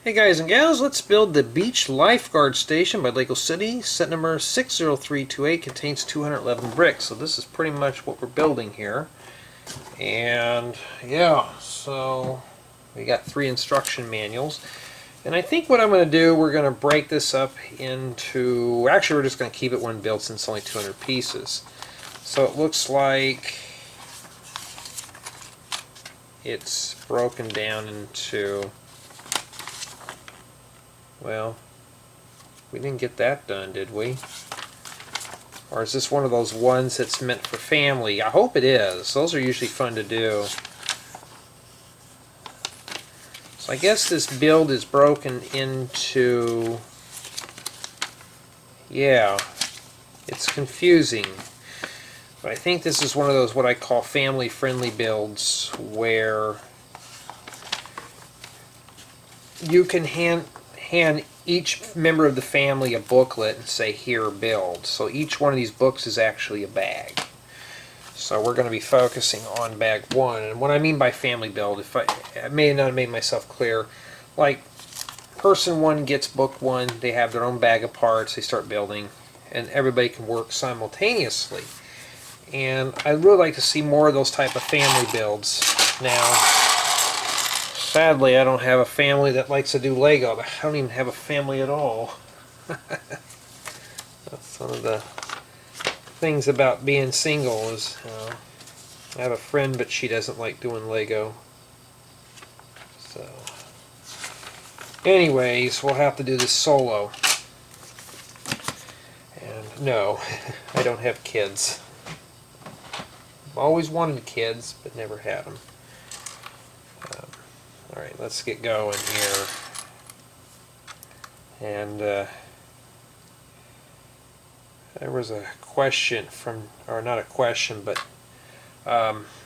Hey guys and gals, let's build the Beach Lifeguard Station by Lake City. Set number 60328 contains 211 bricks. So this is pretty much what we're building here. And yeah, so we got 3 instruction manuals. And I think what I'm going to do, we're going to break this up into, actually we're just going to keep it one build since it's only 200 pieces. So it looks like it's broken down into, well, we didn't get that done, did we? Or is this one of those ones that's meant for family? I hope it is. Those are usually fun to do. So I guess this build is broken into, yeah, it's confusing. But I think this is one of those what I call family-friendly builds where you can hand each member of the family a booklet and say, here, build. So each one of these books is actually a bag. So we're going to be focusing on bag 1. And what I mean by family build, if I may not have made myself clear, like person 1 gets book 1, they have their own bag of parts, they start building, and everybody can work simultaneously. And I'd really like to see more of those type of family builds. Now, sadly, I don't have a family that likes to do Lego. I don't even have a family at all. That's one of the things about being single is, I have a friend, but she doesn't like doing Lego. So, anyways, we'll have to do this solo. And no, I don't have kids. I've always wanted kids, but never had them. Alright, let's get going here. And there was a question from, or not a question, but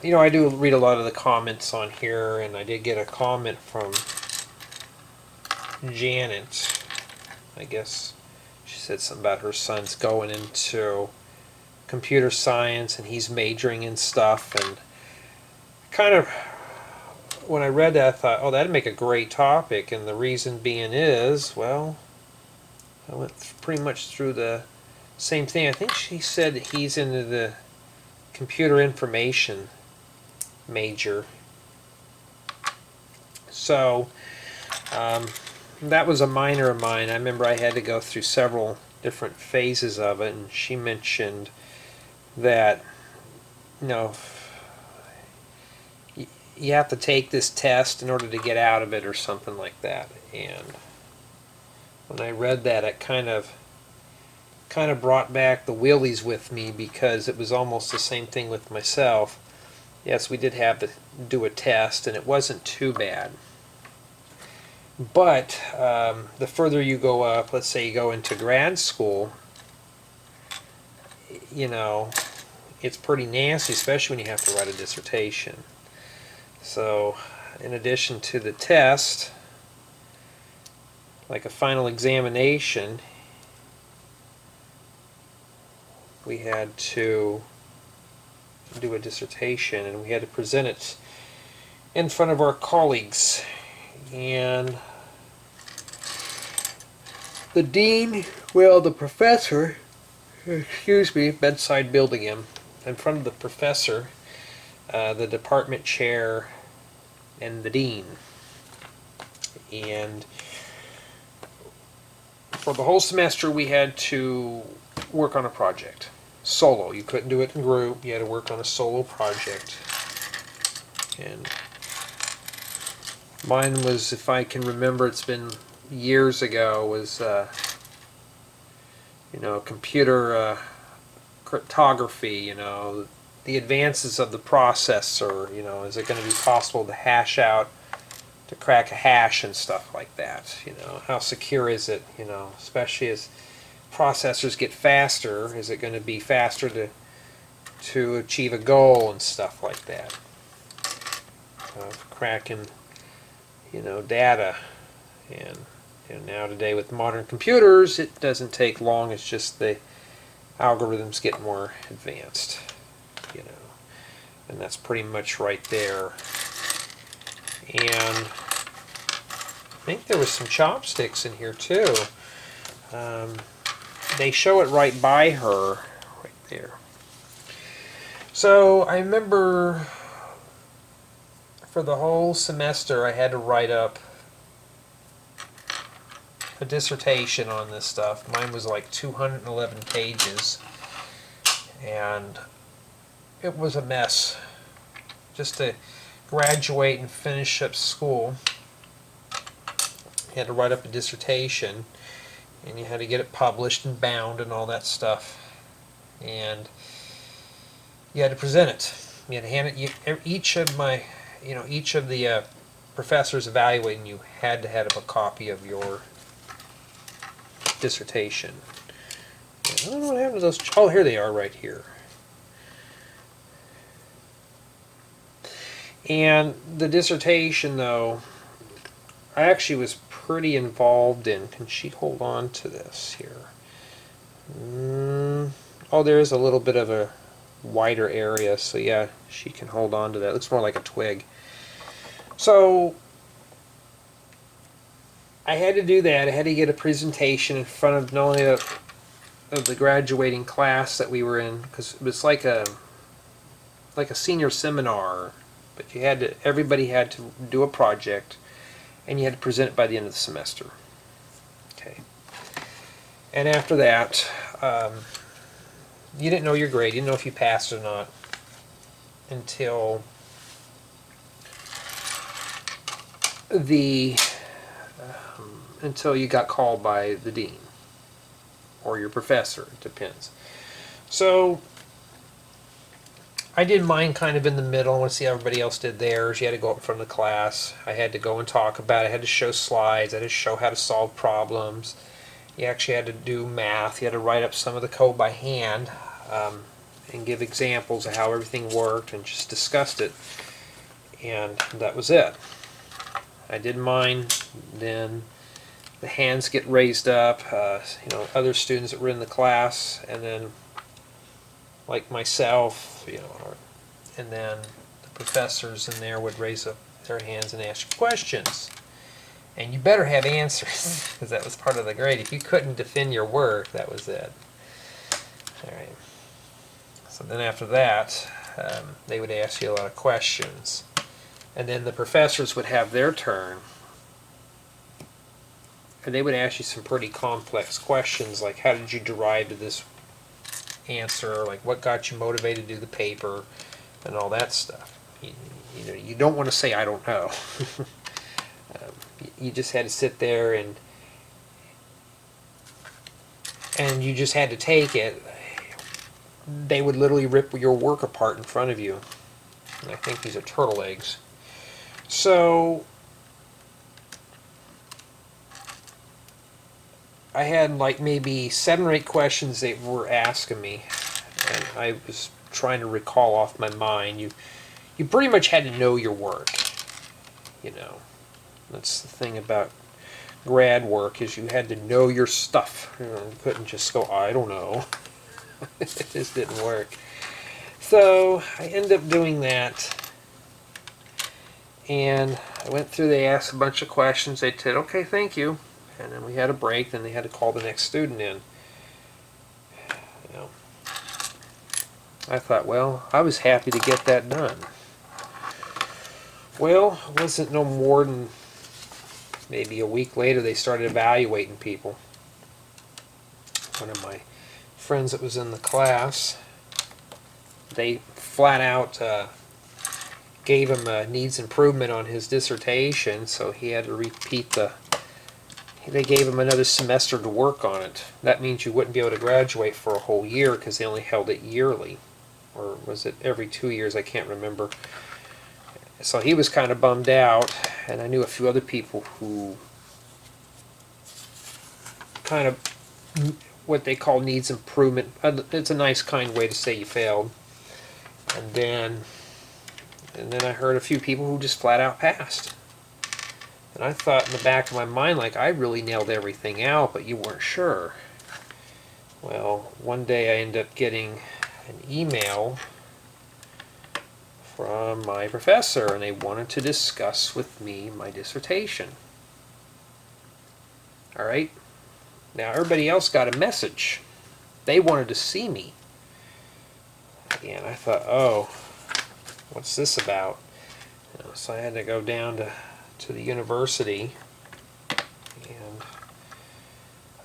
you know, I do read a lot of the comments on here, and I did get a comment from Janet. I guess she said something about her son's going into computer science and he's majoring in stuff, and kind of when I read that I thought, oh, that'd make a great topic, and the reason being is, well, I went pretty much through the same thing. I think she said that he's into the computer information major. So that was a minor of mine. I remember I had to go through several different phases of it, and she mentioned that, you know, you have to take this test in order to get out of it or something like that. And when I read that, it kind of brought back the wheelies with me, because it was almost the same thing with myself. Yes, we did have to do a test, and it wasn't too bad. But the further you go up, let's say you go into grad school, you know, it's pretty nasty, especially when you have to write a dissertation. So, in addition to the test, like a final examination, we had to do a dissertation, and we had to present it in front of our colleagues. And the dean, well, the professor, excuse me, bedside building him, in front of the professor, the department chair, and the dean. And for the whole semester we had to work on a project. Solo. You couldn't do it in group. You had to work on a solo project. And mine was, if I can remember, it's been years ago, was you know, computer cryptography, you know, the advances of the processor, you know, is it going to be possible to hash out, to crack a hash and stuff like that, you know, how secure is it, you know, especially as processors get faster, is it going to be faster to achieve a goal and stuff like that, cracking, you know, data. And now today with modern computers, it doesn't take long, it's just the algorithms get more advanced, you know, and that's pretty much right there. And think there was some chopsticks in here too. They show it right by her, right there. So I remember for the whole semester I had to write up a dissertation on this stuff. Mine was like 211 pages, and it was a mess. Just to graduate and finish up school, you had to write up a dissertation, and you had to get it published and bound and all that stuff, and you had to present it. You had to hand it. Each of the professors evaluating you had to have a copy of your dissertation. I don't know what happened to those. Oh, here they are, right here. And the dissertation, though, I actually was pretty involved in. Can she hold on to this here? Oh, there is a little bit of a wider area, so yeah, she can hold on to that. It looks more like a twig. So I had to do that. I had to get a presentation in front of not only of the graduating class that we were in, because it was like a senior seminar, but everybody had to do a project, and you had to present it by the end of the semester. Okay. And after that, you didn't know your grade. You didn't know if you passed or not until until you got called by the dean or your professor. It depends. So I did mine kind of in the middle. I want to see how everybody else did theirs. You had to go up in front of the class. I had to go and talk about it. I had to show slides. I had to show how to solve problems. You actually had to do math. You had to write up some of the code by hand and give examples of how everything worked and just discussed it. And that was it. I did mine. Then the hands get raised up. Other students that were in the class, and then like myself, and then the professors in there would raise up their hands and ask questions. And you better have answers, because that was part of the grade. If you couldn't defend your work, that was it. All right. So then after that, they would ask you a lot of questions. And then the professors would have their turn. And they would ask you some pretty complex questions, like how did you derive to this answer, like what got you motivated to do the paper, and all that stuff. You don't want to say I don't know. You just had to sit there and you just had to take it. They would literally rip your work apart in front of you. And I think these are turtle eggs. So I had like maybe 7 or 8 questions they were asking me, and I was trying to recall off my mind. You pretty much had to know your work. That's the thing about grad work, is you had to know your stuff. You couldn't just go, I don't know. It just didn't work. So I ended up doing that, and I went through. They asked a bunch of questions. They said, okay, thank you. And then we had a break. Then they had to call the next student in. I thought, well, I was happy to get that done. Well, it wasn't no more than maybe a week later they started evaluating people. One of my friends that was in the class, they flat out gave him a needs improvement on his dissertation, so he had to repeat they gave him another semester to work on it. That means you wouldn't be able to graduate for a whole year, because they only held it yearly. Or was it every 2 years? I can't remember. So he was kind of bummed out, and I knew a few other people who kind of what they call needs improvement. It's a nice, kind way to say you failed. And then I heard a few people who just flat out passed. And I thought in the back of my mind, like, I really nailed everything out, but you weren't sure. Well, one day I ended up getting an email from my professor, and they wanted to discuss with me my dissertation. All right. Now everybody else got a message. They wanted to see me. And I thought, oh, what's this about? So I had to go down to the university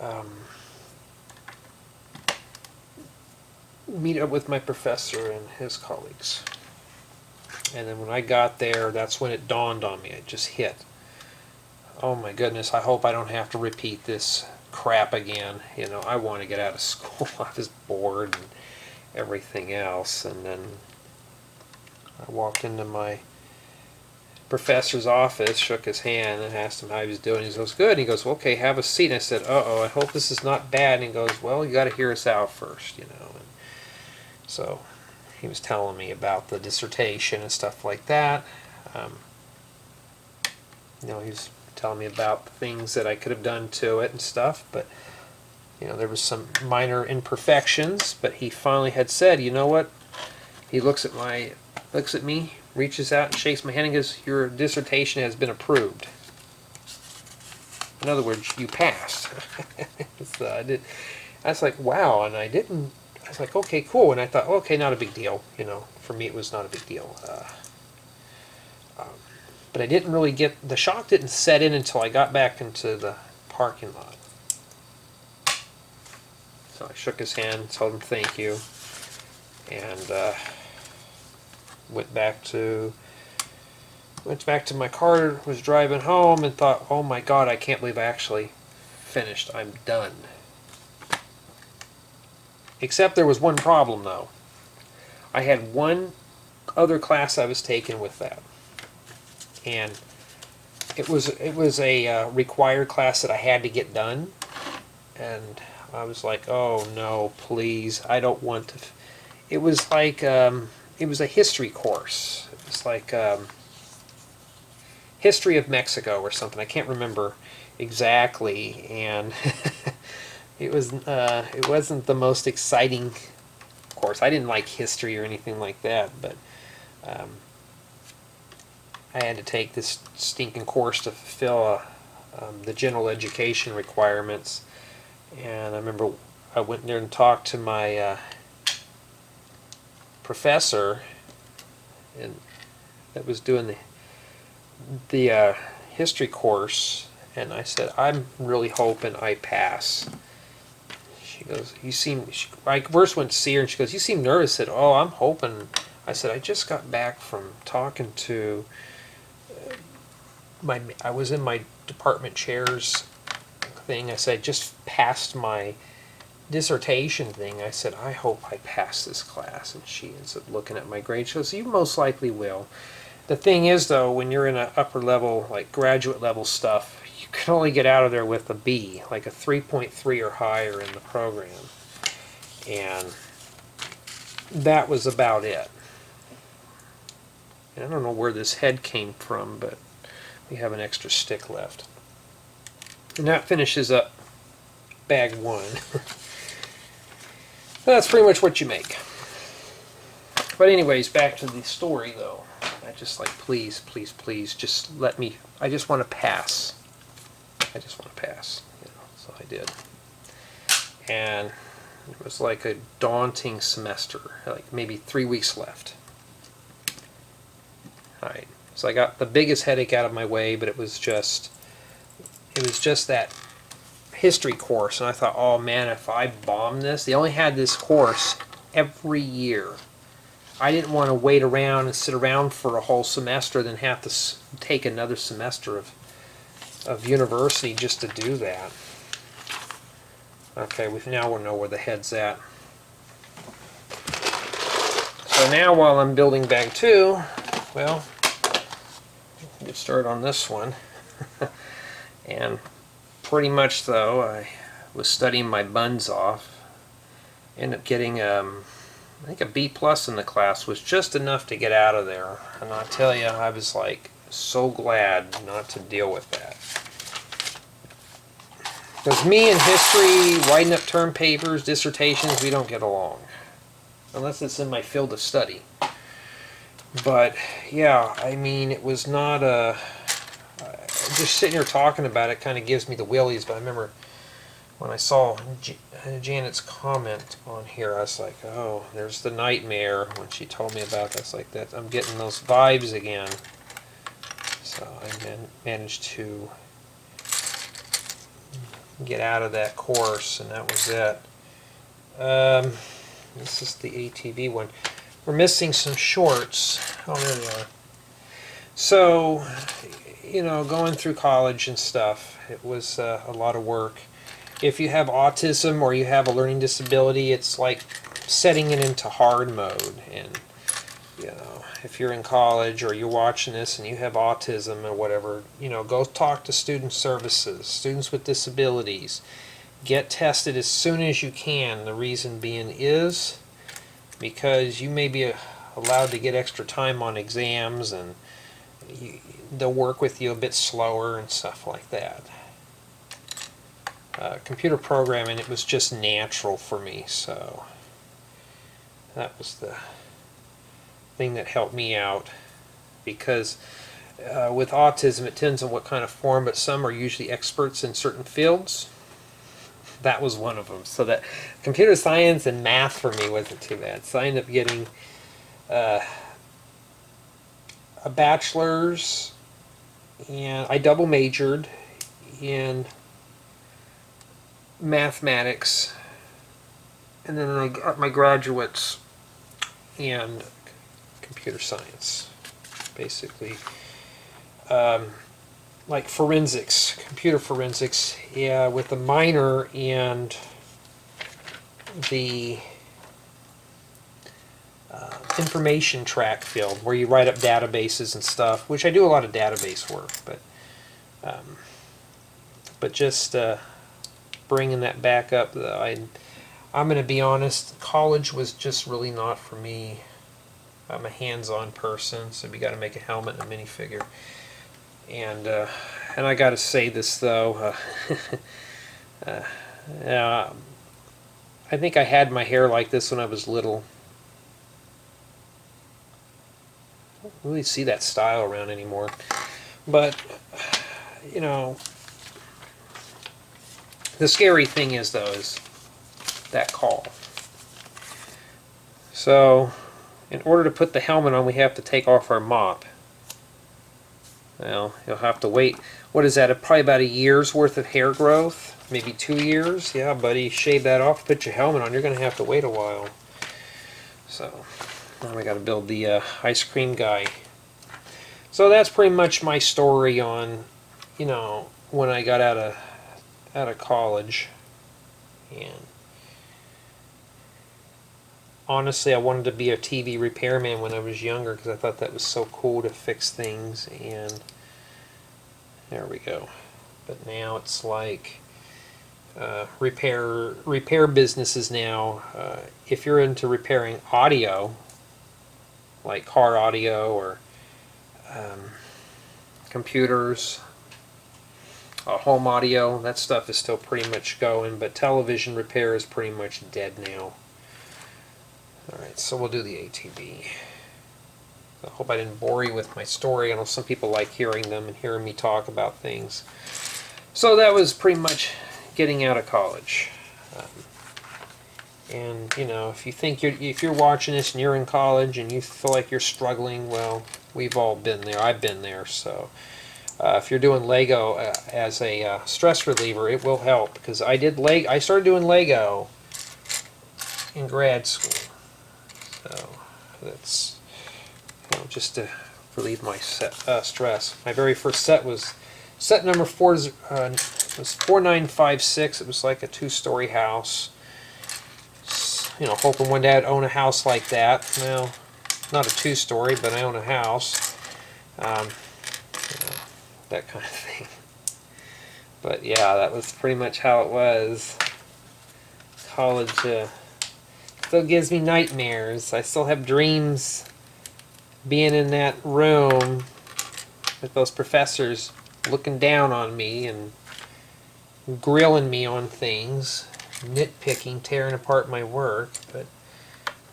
and meet up with my professor and his colleagues. And then when I got there, that's when it dawned on me. It just hit. Oh my goodness, I hope I don't have to repeat this crap again. You know, I want to get out of school. I was bored and everything else. And then I walked into my professor's office, shook his hand, and asked him how he was doing. He goes, good. And he goes, well, okay, have a seat. And I said, uh-oh, I hope this is not bad. And he goes, well, you got to hear us out first, you know. And so he was telling me about the dissertation and stuff like that. You know, he was telling me about the things that I could have done to it and stuff, but you know, there was some minor imperfections. But he finally had said, you know what? He looks at me, reaches out and shakes my hand and goes, your dissertation has been approved. In other words, you passed. So I was like, wow, and I was like, okay, cool. And I thought, okay, not a big deal. You know, for me it was not a big deal. But I didn't really the shock didn't set in until I got back into the parking lot. So I shook his hand, told him thank you, and went back to my car, was driving home, and thought, oh my God, I can't believe I actually finished. I'm done. Except there was one problem, though. I had one other class I was taking with that, and it was a required class that I had to get done, and I was like, oh no, please, I don't want to. It was like it was a history course. It was like history of Mexico or something. I can't remember exactly, and it wasn't the most exciting course. I didn't like history or anything like that, but I had to take this stinking course to fulfill the general education requirements. And I remember I went there and talked to my professor, and that was doing the history course, and I said, I'm really hoping I pass. She goes, I first went to see her, and she goes, you seem nervous. I said, oh, I'm hoping. I said, I just got back from talking to I was in my department chair's thing. I said, I just passed my dissertation thing. I said, I hope I pass this class. And she ends up looking at my grade. She goes, you most likely will. The thing is, though, when you're in an upper level, like graduate level stuff, you can only get out of there with a B, like a 3.3 or higher in the program. And that was about it. And I don't know where this head came from, but we have an extra stick left. And that finishes up bag one. That's pretty much what you make. But anyways, back to the story, though. I just like, please, please, please, just let me, I just want to pass. I just want to pass. You know, so I did. And it was like a daunting semester, like maybe 3 weeks left. Alright, so I got the biggest headache out of my way, but it was just that history course, and I thought, oh man, if I bomb this, they only had this course every year. I didn't want to wait around and sit around for a whole semester, then have to take another semester of university just to do that. Okay, now we'll know where the head's at. So now while I'm building bag two, well, get started on this one. And pretty much, though, I was studying my buns off. Ended up getting, I think a B+ in the class was just enough to get out of there. And I tell you, I was like so glad not to deal with that. Because me and history, writing up term papers, dissertations, we don't get along. Unless it's in my field of study. But, yeah, I mean, it was not a... just sitting here talking about it kind of gives me the willies, but I remember when I saw Janet's comment on here, I was like, oh, there's the nightmare. When she told me about that, I was like, that I'm getting those vibes again. So I managed to get out of that course, and that was it. This is the ATV one. We're missing some shorts. Oh, there they are. So, you know, going through college and stuff, it was a lot of work. If you have autism or you have a learning disability, it's like setting it into hard mode. And, you know, if you're in college or you're watching this and you have autism or whatever, you know, go talk to student services, students with disabilities. Get tested as soon as you can. The reason being is because you may be allowed to get extra time on exams, and they'll work with you a bit slower and stuff like that. Computer programming, it was just natural for me, so that was the thing that helped me out, because with autism it depends on what kind of form, but some are usually experts in certain fields. That was one of them. So that computer science and math for me wasn't too bad. So I ended up getting a bachelor's, and I double majored in mathematics, and then I got my graduates in computer science, basically. Like forensics, computer forensics, yeah, with a minor in the information track field, where you write up databases and stuff, which I do a lot of database work, but just bringing that back up, I'm going to be honest, college was just really not for me. I'm a hands-on person, so we got to make a helmet and a minifigure. And I got to say this though, I think I had my hair like this when I was little. I don't really see that style around anymore. But, you know, the scary thing is though is that call. So, in order to put the helmet on, we have to take off our mop. Well, you'll have to wait. What is that? Probably about a year's worth of hair growth? Maybe 2 years? Yeah, buddy, shave that off, put your helmet on. You're going to have to wait a while. So, now we got to build the ice cream guy. So that's pretty much my story on, you know, when I got out of college. And honestly, I wanted to be a TV repairman when I was younger because I thought that was so cool to fix things, and there we go. But now it's like repair businesses now. If you're into repairing audio, like car audio or computers, home audio, that stuff is still pretty much going, but television repair is pretty much dead now. Alright, so we'll do the ATV. I hope I didn't bore you with my story. I know some people like hearing them and hearing me talk about things. So that was pretty much getting out of college. And you know, if you're watching this and you're in college and you feel like you're struggling, well, we've all been there. I've been there. So if you're doing Lego as a stress reliever, it will help, because I started doing Lego in grad school. So that's, you know, just to relieve my stress. My very first set was set number 4. Was 4956. It was like a 2-story house. You know, hoping one day I'd own a house like that. Well, not a 2-story, but I own a house. You know, that kind of thing. But yeah, that was pretty much how it was. College still gives me nightmares. I still have dreams being in that room with those professors looking down on me and grilling me on things, nitpicking, tearing apart my work. But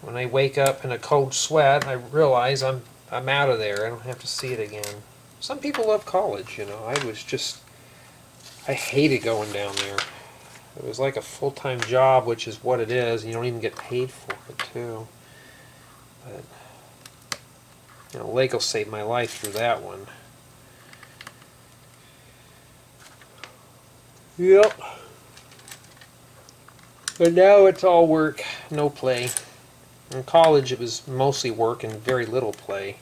when I wake up in a cold sweat, I realize I'm out of there. I don't have to see it again. Some people love college, you know. I hated going down there. It was like a full-time job, which is what it is. You don't even get paid for it, too. But, you know, Lake will save my life through that one. Yep. But now it's all work, no play. In college, it was mostly work and very little play.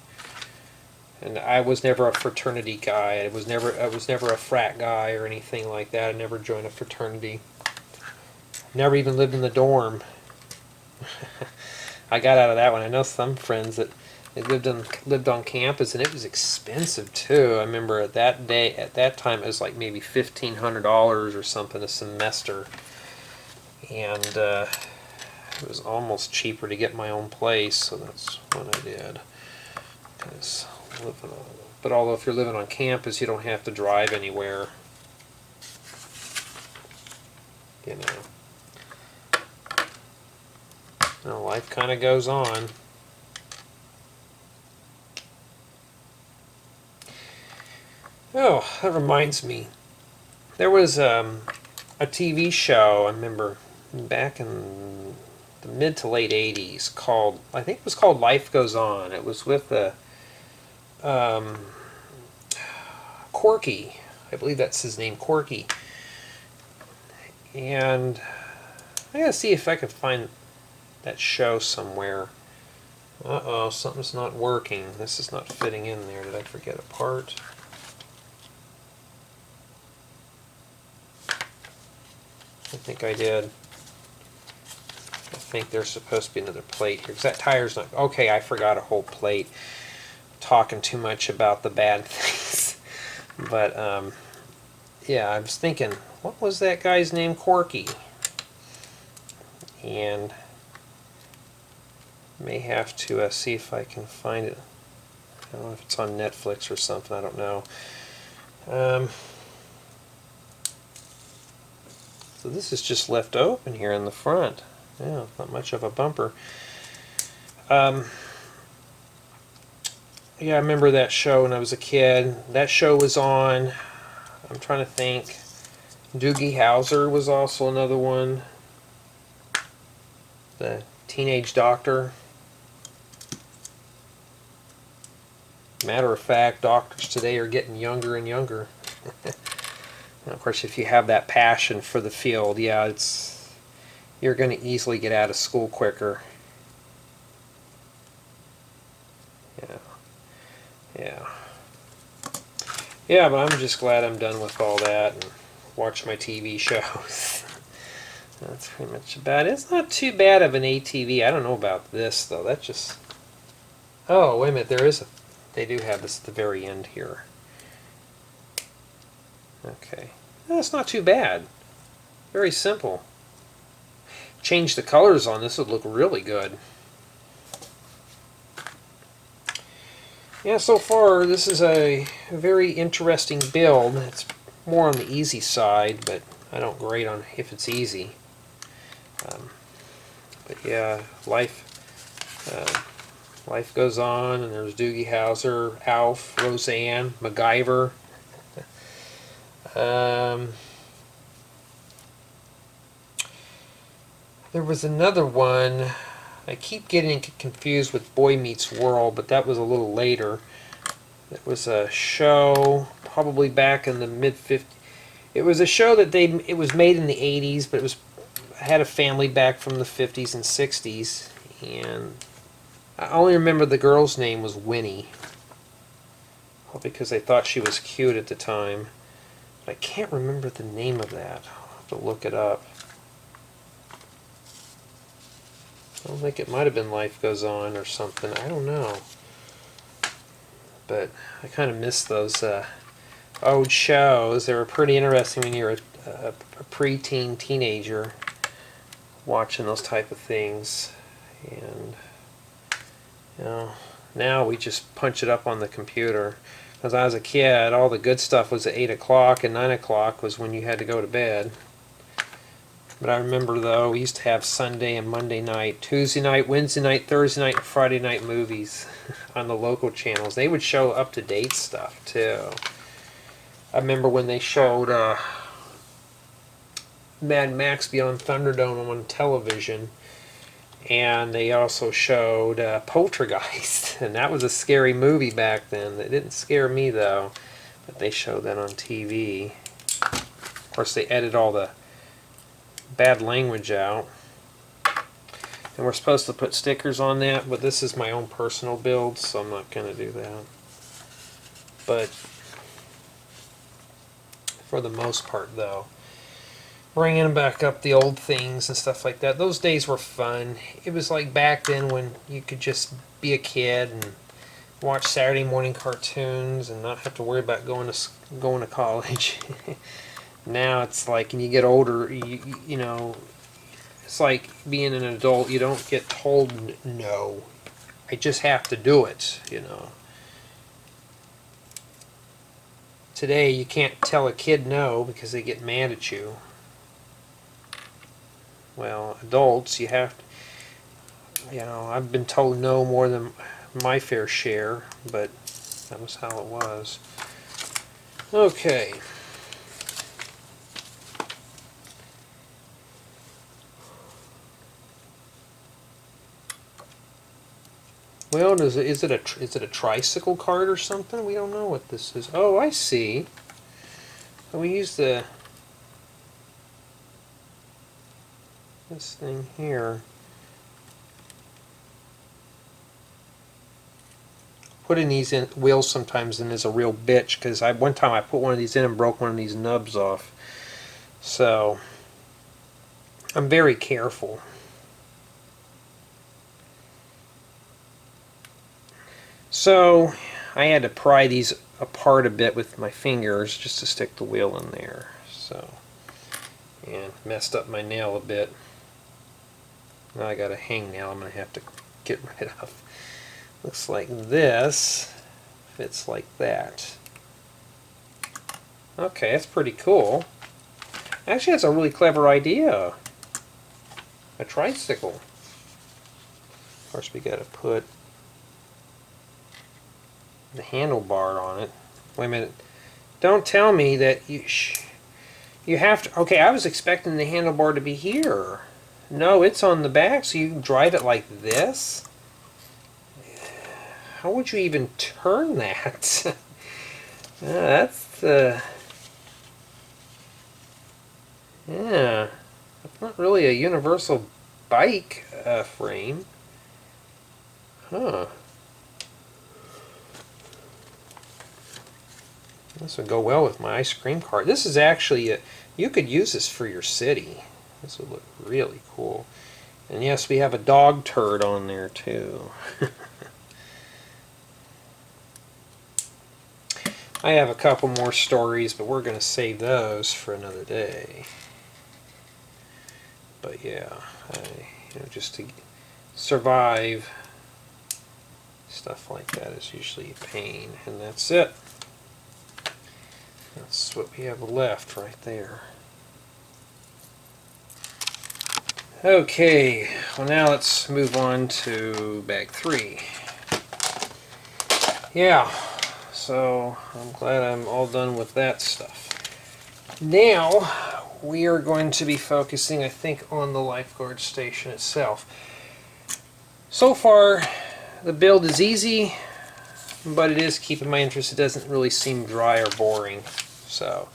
And I was never a fraternity guy. I was never a frat guy or anything like that. I never joined a fraternity. Never even lived in the dorm. I got out of that one. I know some friends that they lived on campus, and it was expensive too. I remember at that time, it was like maybe $1,500 or something a semester, and it was almost cheaper to get my own place. So that's what I did. But although if you're living on campus, you don't have to drive anywhere. You know, life kind of goes on. Oh, that reminds me. There was a TV show, I remember, back in the mid to late 80s called, I think it was called Life Goes On. It was with Corky. I believe that's his name, Corky. And I gotta see if I can find that show somewhere. Uh-oh, something's not working. This is not fitting in there. Did I forget a part? I think I did. I think there's supposed to be another plate here, because that tire's not... Okay, I forgot a whole plate. Talking too much about the bad things. But, yeah, I was thinking, what was that guy's name? Corky. And may have to see if I can find it. I don't know if it's on Netflix or something, I don't know. So this is just left open here in the front. Yeah, not much of a bumper. Yeah, I remember that show when I was a kid. That show was on, I'm trying to think, Doogie Howser was also another one. The teenage doctor. Matter of fact, doctors today are getting younger and younger. And of course, if you have that passion for the field, yeah, you're going to easily get out of school quicker. Yeah, but I'm just glad I'm done with all that and watch my TV shows. That's pretty much about it. It's not too bad of an ATV. I don't know about this, though. That's just... Oh, wait a minute. They do have this at the very end here. Okay. That's not too bad. Very simple. Change the colors on this would look really good. Yeah, so far this is a very interesting build. It's more on the easy side, but I don't grade on if it's easy. But yeah, life goes on, and there's Doogie Howser, Alf, Roseanne, MacGyver. There was another one. I keep getting confused with Boy Meets World, but that was a little later. It was a show probably back in the mid-50s. It was a show that it was made in the 80s, but it had a family back from the 50s and 60s, and I only remember the girl's name was Winnie, because they thought she was cute at the time. But I can't remember the name of that. I'll have to look it up. I don't think it might have been Life Goes On or something. I don't know. But I kind of miss those old shows. They were pretty interesting when you were a preteen teenager watching those type of things. And you know, now we just punch it up on the computer. As I was a kid, all the good stuff was at 8 o'clock, and 9 o'clock was when you had to go to bed. But I remember, though, we used to have Sunday and Monday night, Tuesday night, Wednesday night, Thursday night, and Friday night movies on the local channels. They would show up-to-date stuff, too. I remember when they showed Mad Max Beyond Thunderdome on television, and they also showed Poltergeist, and that was a scary movie back then. It didn't scare me, though, but they showed that on TV. Of course, they edit all the bad language out. And we're supposed to put stickers on that, but this is my own personal build, so I'm not going to do that. But for the most part, though, bringing back up the old things and stuff like that, those days were fun. It was like back then when you could just be a kid and watch Saturday morning cartoons and not have to worry about going to college. Now it's like, when you get older, you know, it's like being an adult. You don't get told no. I just have to do it, you know. Today, you can't tell a kid no because they get mad at you. Well, adults, you have to, you know, I've been told no more than my fair share, but that was how it was. Okay. Well, is it a tricycle cart or something? We don't know what this is. Oh, I see. We use this thing here. Putting these in wheels sometimes and is a real bitch, because one time I put one of these in and broke one of these nubs off. So I'm very careful. So I had to pry these apart a bit with my fingers just to stick the wheel in there. So, and messed up my nail a bit. Now I got a hangnail I'm going to have to get rid of. Looks like this fits like that. Okay, that's pretty cool. Actually, that's a really clever idea. A tricycle. Of course, we got to put the handlebar on it. Wait a minute. Don't tell me that you have to... Okay, I was expecting the handlebar to be here. No, it's on the back, so you can drive it like this? How would you even turn that? That's... yeah. It's not really a universal bike frame. Huh. This would go well with my ice cream cart. This is actually, you could use this for your city. This would look really cool. And yes, we have a dog turd on there too. I have a couple more stories, but we're going to save those for another day. But yeah, just to survive, stuff like that is usually a pain. And that's it. That's what we have left right there. Okay, well now let's move on to bag 3. Yeah, so I'm glad I'm all done with that stuff. Now we are going to be focusing, I think, on the lifeguard station itself. So far, the build is easy, but it is keeping my interest. It doesn't really seem dry or boring. So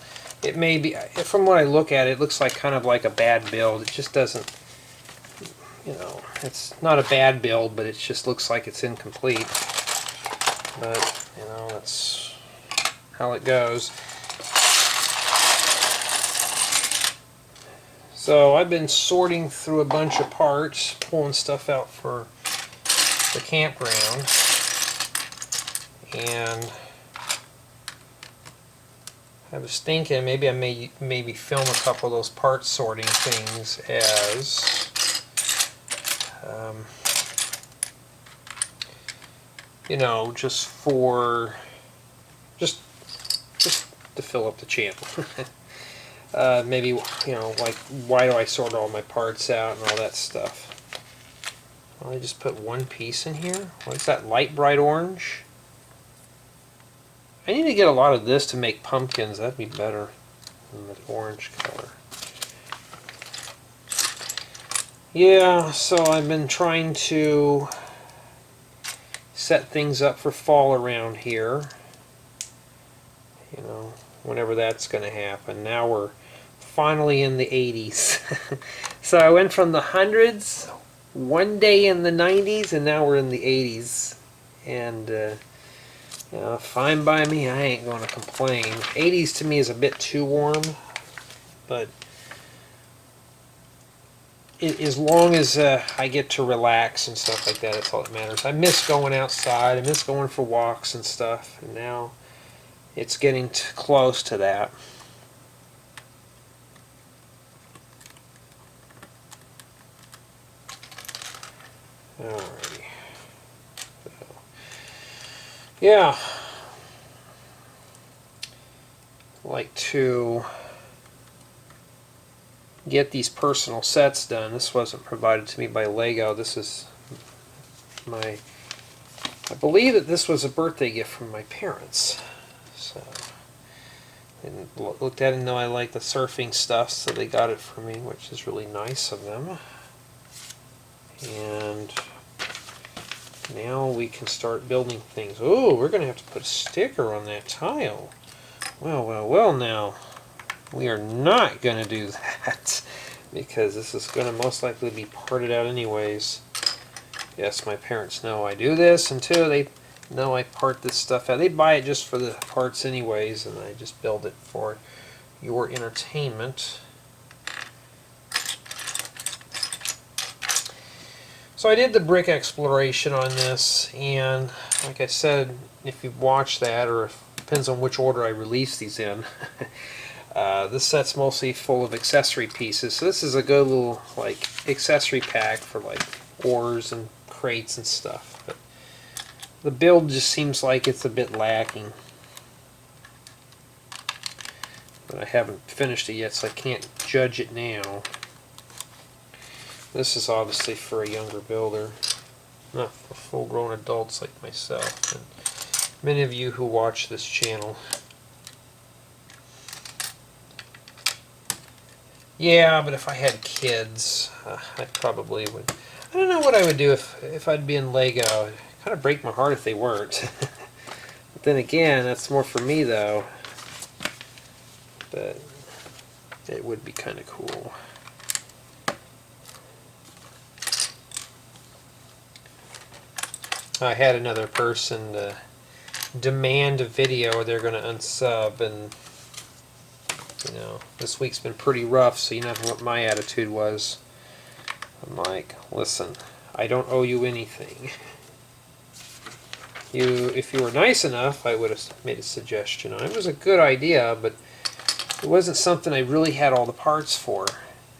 it may be, from what I look at it, it looks like kind of like a bad build. It just doesn't, you know, it's not a bad build, but it just looks like it's incomplete. But, you know, that's how it goes. So I've been sorting through a bunch of parts, pulling stuff out for the campground. And I was thinking maybe I may maybe film a couple of those part sorting things as you know, just to fill up the channel. Maybe, you know, like, why do I sort all my parts out and all that stuff. Well, I just put one piece in here. What is that, light bright orange? I need to get a lot of this to make pumpkins. That'd be better than the orange color. Yeah, so I've been trying to set things up for fall around here. You know, whenever that's going to happen. Now we're finally in the 80s. So I went from the hundreds, one day in the 90s, and now we're in the 80s. And, you know, fine by me, I ain't going to complain. 80s to me is a bit too warm, but as long as I get to relax and stuff like that, that's all that matters. I miss going outside, I miss going for walks and stuff, and now it's getting close to that. Alrighty. So, yeah. I like to get these personal sets done. This wasn't provided to me by Lego. This is my, I believe that this was a birthday gift from my parents. So, and looked at it and know I like the surfing stuff, so they got it for me, which is really nice of them. And now we can start building things. Oh, we're going to have to put a sticker on that tile. Well, well, well now. We are not going to do that because this is going to most likely be parted out anyways. Yes, my parents know I do this, and two, they know I part this stuff out. They buy it just for the parts anyways, and I just build it for your entertainment. So I did the brick exploration on this, and like I said, if you've watched that, or if, depends on which order I release these in, this set's mostly full of accessory pieces. So this is a good little like accessory pack for like oars and crates and stuff. But the build just seems like it's a bit lacking. But I haven't finished it yet, so I can't judge it now. This is obviously for a younger builder, not for full-grown adults like myself and many of you who watch this channel. Yeah, but if I had kids, I probably would. I don't know what I would do if I'd be in Lego. It'd kind of break my heart if they weren't. But then again, that's more for me though. But it would be kind of cool. I had another person demand a video, they're going to unsub, and you know, this week's been pretty rough, so you know what my attitude was. I'm like, listen, I don't owe you anything. If you were nice enough, I would have made a suggestion. It was a good idea, but it wasn't something I really had all the parts for.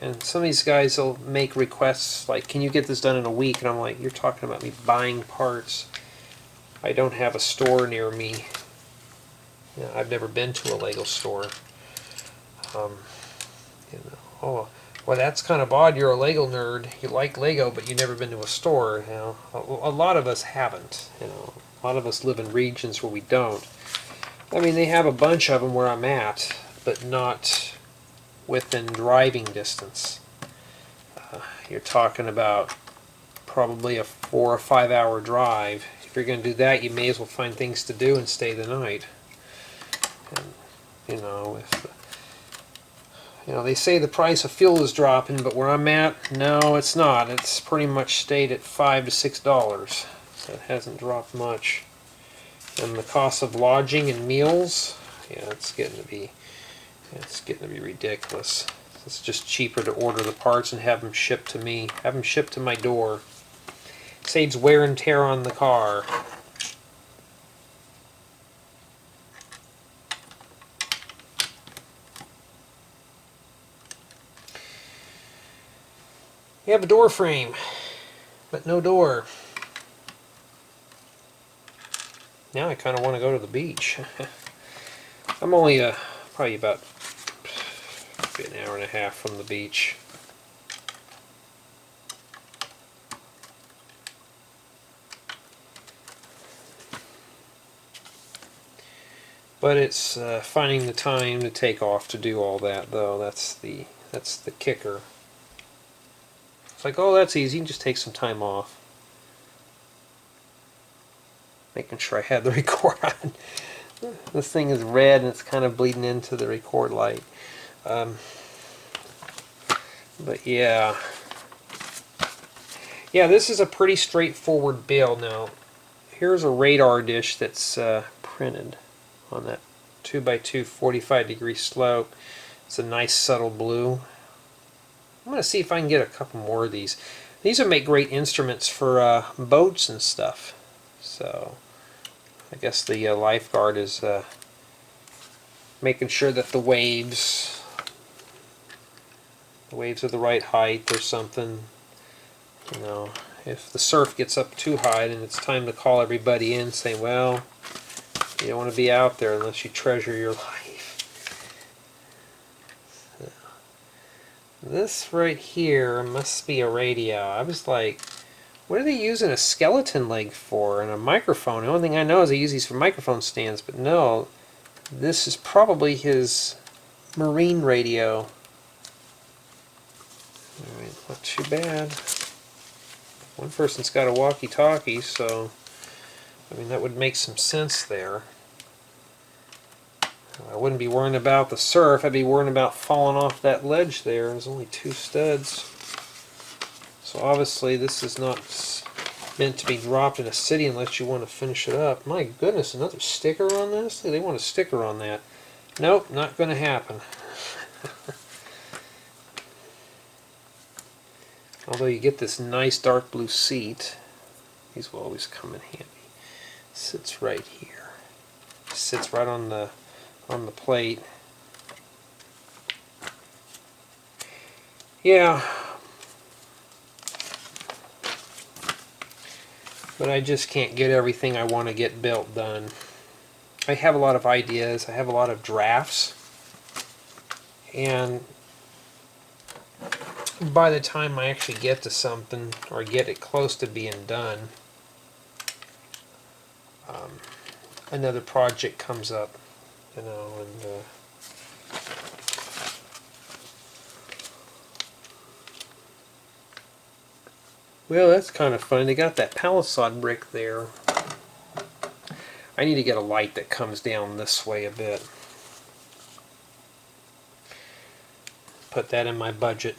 And some of these guys will make requests like, can you get this done in a week? And I'm like, you're talking about me buying parts. I don't have a store near me. You know, I've never been to a Lego store. You know, oh, well, that's kind of odd. You're a Lego nerd. You like Lego, but you've never been to a store. You know, a lot of us haven't. You know, a lot of us live in regions where we don't. I mean, they have a bunch of them where I'm at, but not within driving distance. You're talking about probably a 4 or 5 hour drive. If you're going to do that, you may as well find things to do and stay the night. And, you know, they say the price of fuel is dropping, but where I'm at, no, it's not. It's pretty much stayed at $5 to $6. So it hasn't dropped much. And the cost of lodging and meals, yeah, it's getting to be ridiculous. It's just cheaper to order the parts and have them shipped to me. Have them shipped to my door. Saves wear and tear on the car. You have a door frame, but no door. Now I kind of want to go to the beach. I'm only probably about Be an hour and a half from the beach. But it's finding the time to take off to do all that, though. That's the kicker. It's like, oh, that's easy. You can just take some time off. Making sure I had the record on. This thing is red and it's kind of bleeding into the record light. But yeah. Yeah, this is a pretty straightforward build. Now, here's a radar dish that's printed on that 2x2 45-degree slope. It's a nice subtle blue. I'm going to see if I can get a couple more of these. These would make great instruments for boats and stuff. So I guess the lifeguard is making sure that the waves are the right height or something. You know, if the surf gets up too high, then it's time to call everybody in and say, well, you don't want to be out there unless you treasure your life. So, this right here must be a radio. I was like, what are they using a skeleton leg for and a microphone? The only thing I know is they use these for microphone stands, but no, this is probably his marine radio. Alright, not too bad. One person's got a walkie-talkie, so I mean that would make some sense there. I wouldn't be worrying about the surf, I'd be worrying about falling off that ledge there. There's only 2 studs. So obviously this is not meant to be dropped in a city unless you want to finish it up. My goodness, another sticker on this? They want a sticker on that. Nope, not going to happen. Although you get this nice dark blue seat. These will always come in handy. Sits right here. Sits right on the plate. Yeah. But I just can't get everything I want to get built done. I have a lot of ideas. I have a lot of drafts. And by the time I actually get to something or get it close to being done, another project comes up, you know, and well, that's kind of fun. They got that palisade brick there. I need to get a light that comes down this way a bit. Put that in my budget.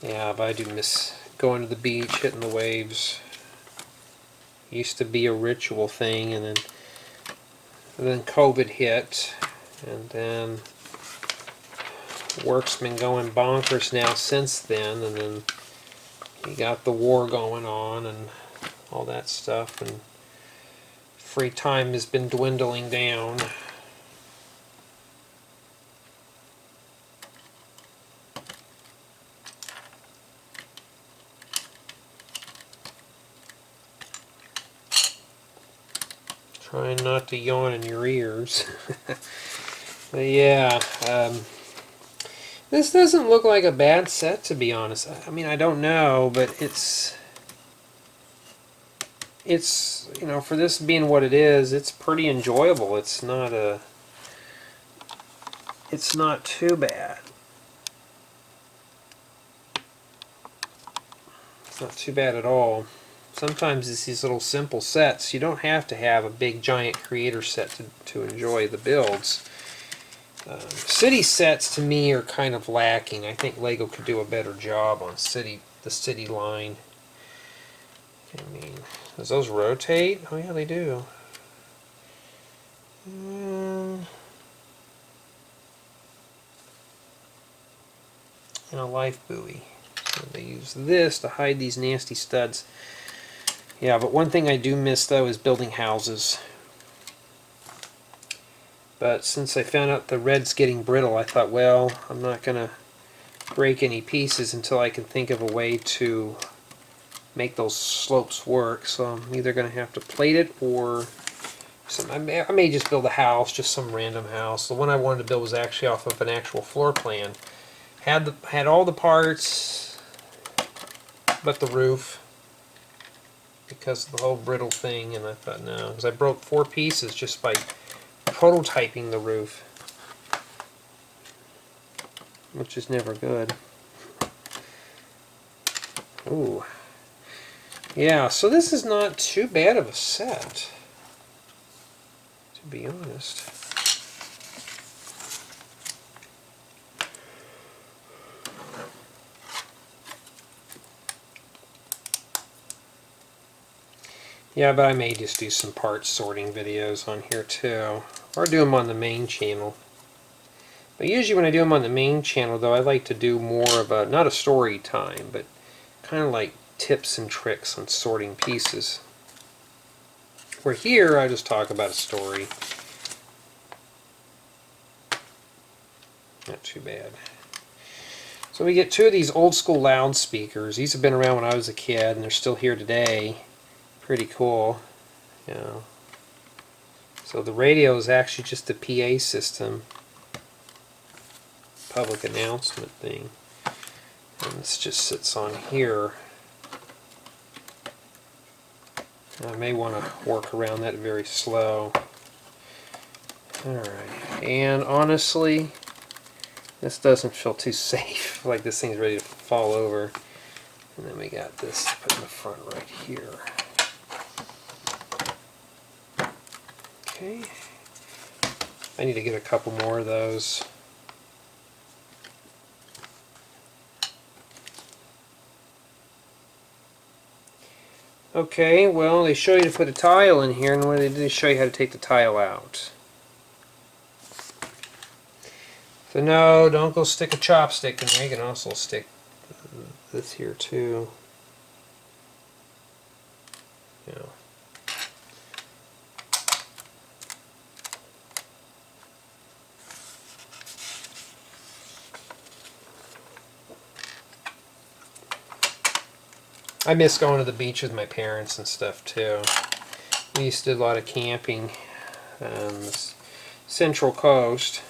Yeah, but I do miss going to the beach, hitting the waves. Used to be a ritual thing, and then COVID hit, and then work's been going bonkers now since then, and then you got the war going on and all that stuff, and free time has been dwindling down. Trying not to yawn in your ears. But yeah, this doesn't look like a bad set, to be honest. I mean, I don't know, but it's you know, for this being what it is, it's pretty enjoyable. It's not too bad. It's not too bad at all. Sometimes it's these little simple sets. You don't have to have a big giant creator set to enjoy the builds. City sets to me are kind of lacking. I think Lego could do a better job on the city line. I mean, does those rotate? Oh yeah, they do. And a life buoy. So they use this to hide these nasty studs. Yeah, but one thing I do miss though is building houses. But since I found out the red's getting brittle, I thought, well, I'm not going to break any pieces until I can think of a way to make those slopes work. So I'm either going to have to plate it or I may just build a house, just some random house. The one I wanted to build was actually off of an actual floor plan. Had all the parts, but the roof, because of the whole brittle thing. And I thought no, because I broke 4 pieces just by prototyping the roof, which is never good. Ooh, yeah. So this is not too bad of a set, to be honest. Yeah, but I may just do some part sorting videos on here too, or do them on the main channel. But usually when I do them on the main channel, though, I like to do more of a, not a story time, but kind of like tips and tricks on sorting pieces. Where here, I just talk about a story. Not too bad. So we get 2 of these old school loudspeakers. These have been around when I was a kid, and they're still here today. Pretty cool. Yeah. So the radio is actually just a PA system, public announcement thing. And this just sits on here. I may want to work around that very slow. Alright, and honestly, this doesn't feel too safe. Like this thing's ready to fall over. And then we got this to put in the front right here. Okay. I need to get a couple more of those. Okay, well, they show you to put a tile in here, and what they do is show you how to take the tile out. So no, don't go stick a chopstick in there. You can also stick this here too. Yeah. I miss going to the beach with my parents and stuff too. We used to do a lot of camping on the Central Coast,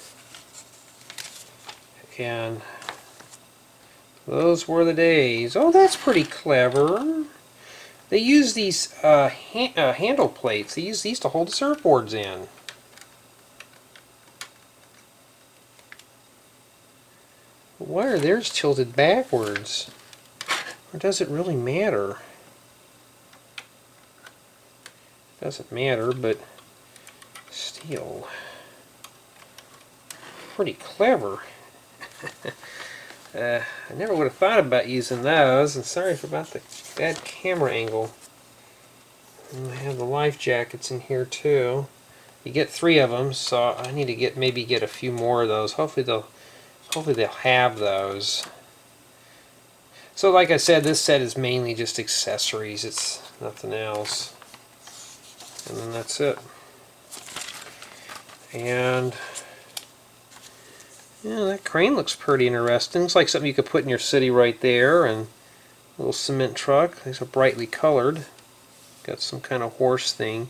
and those were the days. Oh, that's pretty clever. They use these handle plates. They use these to hold the surfboards in. Why are theirs tilted backwards? Or does it really matter? Doesn't matter, but still pretty clever. I never would have thought about using those, and sorry about the bad camera angle. And I have the life jackets in here too. You get 3 of them, so I need to maybe get a few more of those. Hopefully they'll have those. So like I said, this set is mainly just accessories. It's nothing else. And then that's it. And yeah, that crane looks pretty interesting. It's like something you could put in your city right there. And a little cement truck. These are brightly colored. Got some kind of horse thing.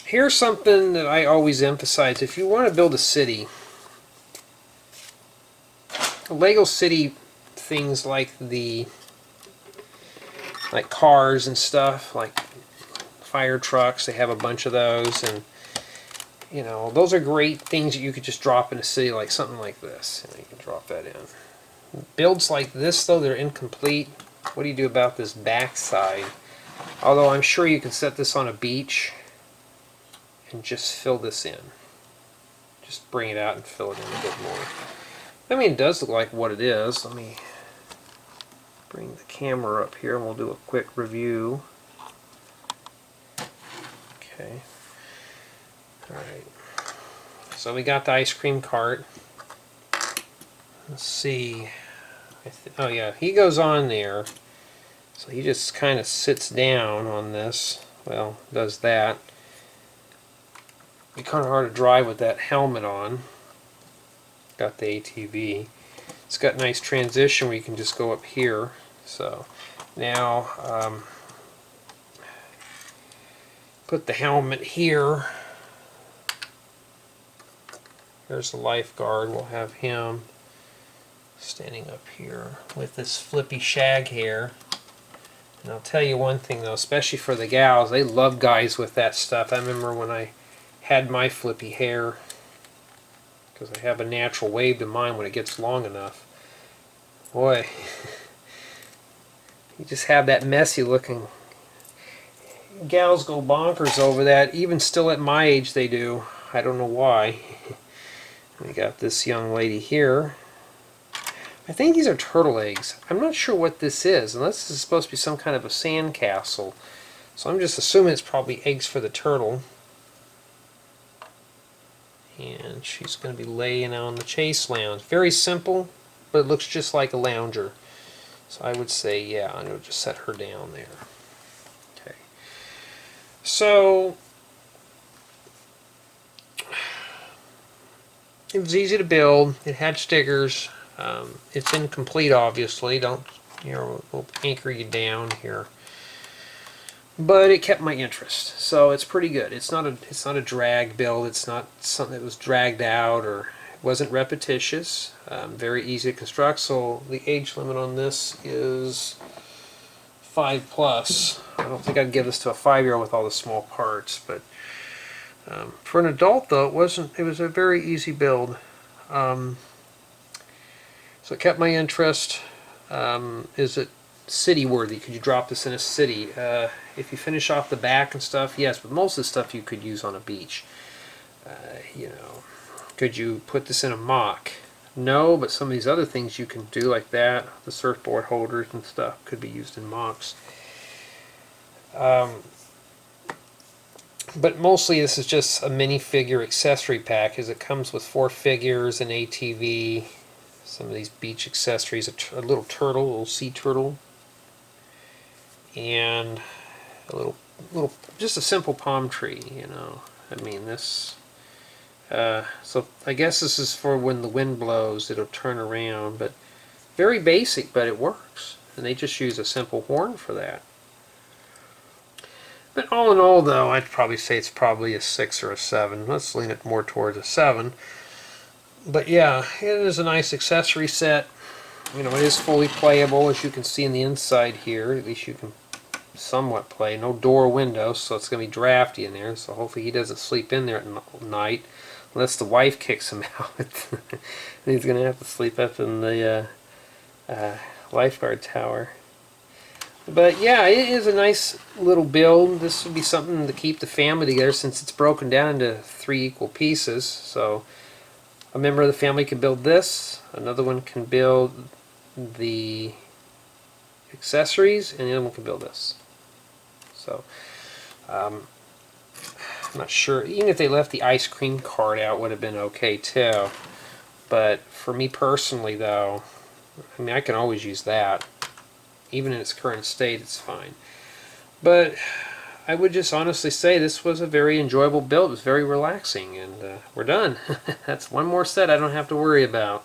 Here's something that I always emphasize. If you want to build a city, Lego City things like cars and stuff, like fire trucks, they have a bunch of those, and you know, those are great things that you could just drop in a city, like something like this. You can drop that in. Builds like this, though, they're incomplete. What do you do about this back side? Although I'm sure you can set this on a beach and just fill this in. Just bring it out and fill it in a bit more. I mean, it does look like what it is. Let me bring the camera up here and we'll do a quick review. Okay. Alright. So we got the ice cream cart. Let's see. Oh yeah, he goes on there. So he just kind of sits down on this. Well, does that. It'd be kind of hard to drive with that helmet on. Got the ATV. It's got nice transition where you can just go up here. So now put the helmet here. There's the lifeguard. We'll have him standing up here with this flippy shag hair. And I'll tell you one thing though, especially for the gals, they love guys with that stuff. I remember when I had my flippy hair, because I have a natural wave to mine when it gets long enough. Boy, you just have that messy looking. Gals go bonkers over that. Even still at my age they do. I don't know why. We got this young lady here. I think these are turtle eggs. I'm not sure what this is, unless this is supposed to be some kind of a sand castle. So I'm just assuming it's probably eggs for the turtle. And she's going to be laying on the chase lounge. Very simple, but it looks just like a lounger. So I would say, yeah, I'm going to just set her down there. Okay. So it was easy to build. It had stickers. It's incomplete, obviously. Don't, you know, we'll anchor you down here. But it kept my interest, so it's pretty good. It's not a drag build. It's not something that was dragged out, or it wasn't repetitious. Very easy to construct. So the age limit on this is 5+. I don't think I'd give this to a 5-year-old with all the small parts, but for an adult though, it wasn't. It was a very easy build. So it kept my interest. Is it city worthy? Could you drop this in a city? If you finish off the back and stuff, yes, but most of the stuff you could use on a beach. You know, could you put this in a MOC? No, but some of these other things you can do like that, the surfboard holders and stuff, could be used in MOCs. But mostly this is just a minifigure accessory pack, as it comes with 4 figures, an ATV, some of these beach accessories, a little turtle, a little sea turtle, and a little, just a simple palm tree, you know. I mean, this, so I guess this is for when the wind blows, it'll turn around, but very basic, but it works. And they just use a simple horn for that. But all in all, though, I'd probably say it's probably a 6 or a 7. Let's lean it more towards a 7. But yeah, it is a nice accessory set. You know, it is fully playable, as you can see in the inside here. At least you can somewhat play. No door or window, so it's going to be drafty in there. So hopefully he doesn't sleep in there at night, unless the wife kicks him out. He's going to have to sleep up in the Lifeguard Tower. But yeah, it is a nice little build. This would be something to keep the family together, since it's broken down into 3 equal pieces. So a member of the family can build this, another one can build the accessories, and the other one can build this. So I'm not sure, even if they left the ice cream cart out, would have been okay too. But for me personally though, I mean, I can always use that. Even in its current state, it's fine. But I would just honestly say this was a very enjoyable build. It was very relaxing, and we're done. That's one more set I don't have to worry about.